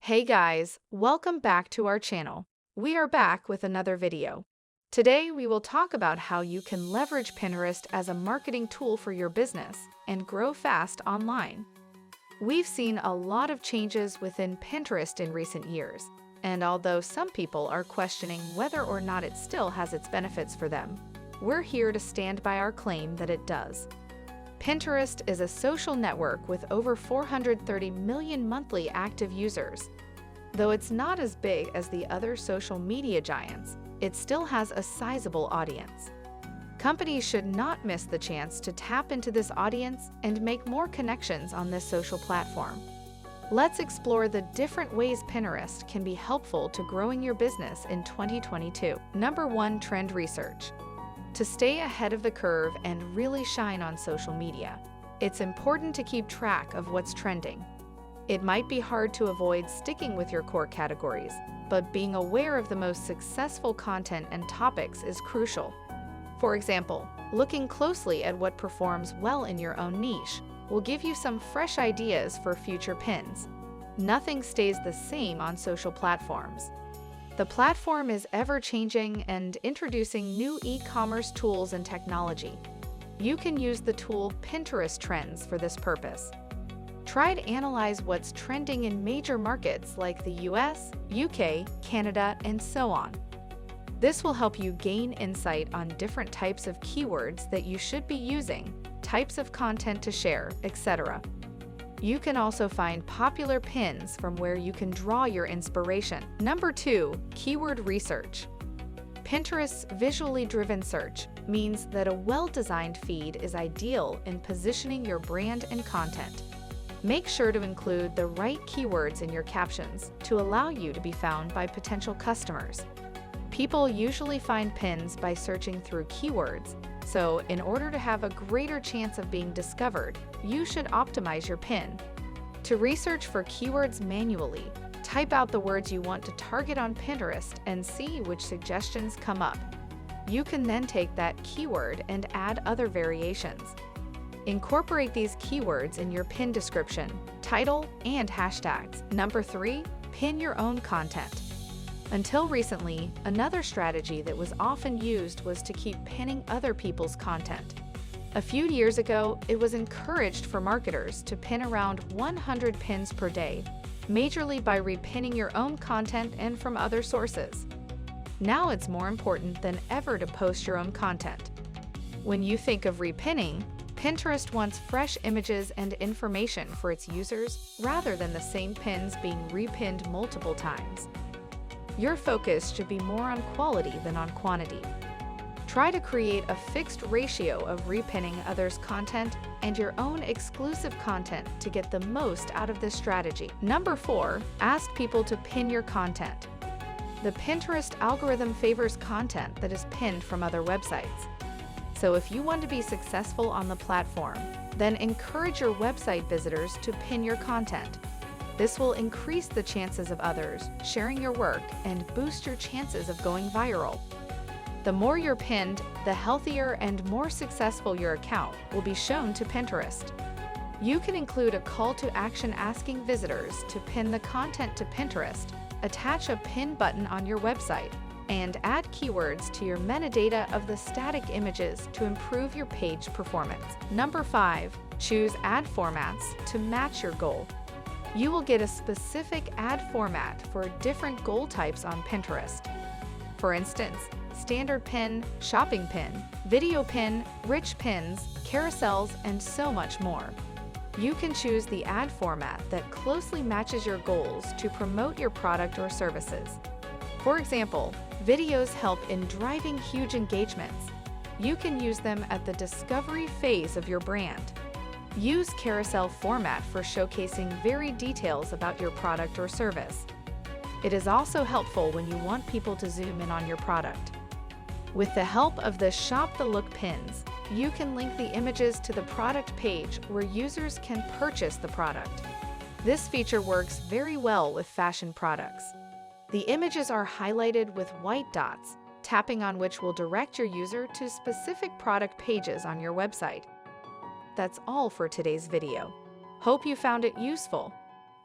Hey guys, welcome back to our channel. We are back with another video. Today we will talk about how you can leverage Pinterest as a marketing tool for your business and grow fast online. We've seen a lot of changes within Pinterest in recent years, and although some people are questioning whether or not it still has its benefits for them, we're here to stand by our claim that it does. Pinterest is a social network with over 430 million monthly active users. Though it's not as big as the other social media giants, it still has a sizable audience. Companies should not miss the chance to tap into this audience and make more connections on this social platform. Let's explore the different ways Pinterest can be helpful to growing your business in 2022. Number 1. Trend research. To stay ahead of the curve and really shine on social media, it's important to keep track of what's trending. It might be hard to avoid sticking with your core categories, but being aware of the most successful content and topics is crucial. For example, looking closely at what performs well in your own niche will give you some fresh ideas for future pins. Nothing stays the same on social platforms. The platform is ever-changing and introducing new e-commerce tools and technology. You can use the tool Pinterest Trends for this purpose. Try to analyze what's trending in major markets like the US, UK, Canada, and so on. This will help you gain insight on different types of keywords that you should be using, types of content to share, etc. You can also find popular pins from where you can draw your inspiration. Number 2. Keyword research. Pinterest's visually driven search means that a well-designed feed is ideal in positioning your brand and content. Make sure to include the right keywords in your captions to allow you to be found by potential customers. People usually find pins by searching through keywords, so in order to have a greater chance of being discovered, you should optimize your pin. To research for keywords manually, type out the words you want to target on Pinterest and see which suggestions come up. You can then take that keyword and add other variations. Incorporate these keywords in your pin description, title, and hashtags. Number 3. Pin your own content. Until recently, another strategy that was often used was to keep pinning other people's content. A few years ago, it was encouraged for marketers to pin around 100 pins per day, majorly by repinning your own content and from other sources. Now it's more important than ever to post your own content. When you think of repinning, Pinterest wants fresh images and information for its users rather than the same pins being repinned multiple times. Your focus should be more on quality than on quantity. Try to create a fixed ratio of repinning others' content and your own exclusive content to get the most out of this strategy. Number 4. Ask people to pin your content. The Pinterest algorithm favors content that is pinned from other websites. So if you want to be successful on the platform, then encourage your website visitors to pin your content. This will increase the chances of others sharing your work and boost your chances of going viral. The more you're pinned, the healthier and more successful your account will be shown to Pinterest. You can include a call to action asking visitors to pin the content to Pinterest, attach a pin button on your website, and add keywords to your metadata of the static images to improve your page performance. Number 5. Choose ad formats to match your goal. You will get a specific ad format for different goal types on Pinterest. For instance, standard pin, shopping pin, video pin, rich pins, carousels, and so much more. You can choose the ad format that closely matches your goals to promote your product or services. For example, videos help in driving huge engagements. You can use them at the discovery phase of your brand. Use carousel format for showcasing varied details about your product or service. It is also helpful when you want people to zoom in on your product. With the help of the Shop the Look pins, you can link the images to the product page where users can purchase the product. This feature works very well with fashion products. The images are highlighted with white dots, tapping on which will direct your user to specific product pages on your website. That's all for today's video. Hope you found it useful.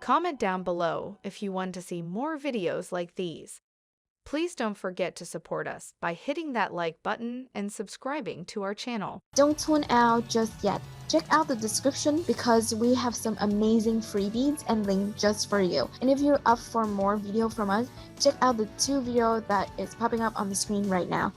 Comment down below if you want to see more videos like these. Please don't forget to support us by hitting that like button and subscribing to our channel. Don't tune out just yet. Check out the description because we have some amazing freebies and links just for you. And if you're up for more video from us, check out the 2 videos that is popping up on the screen right now.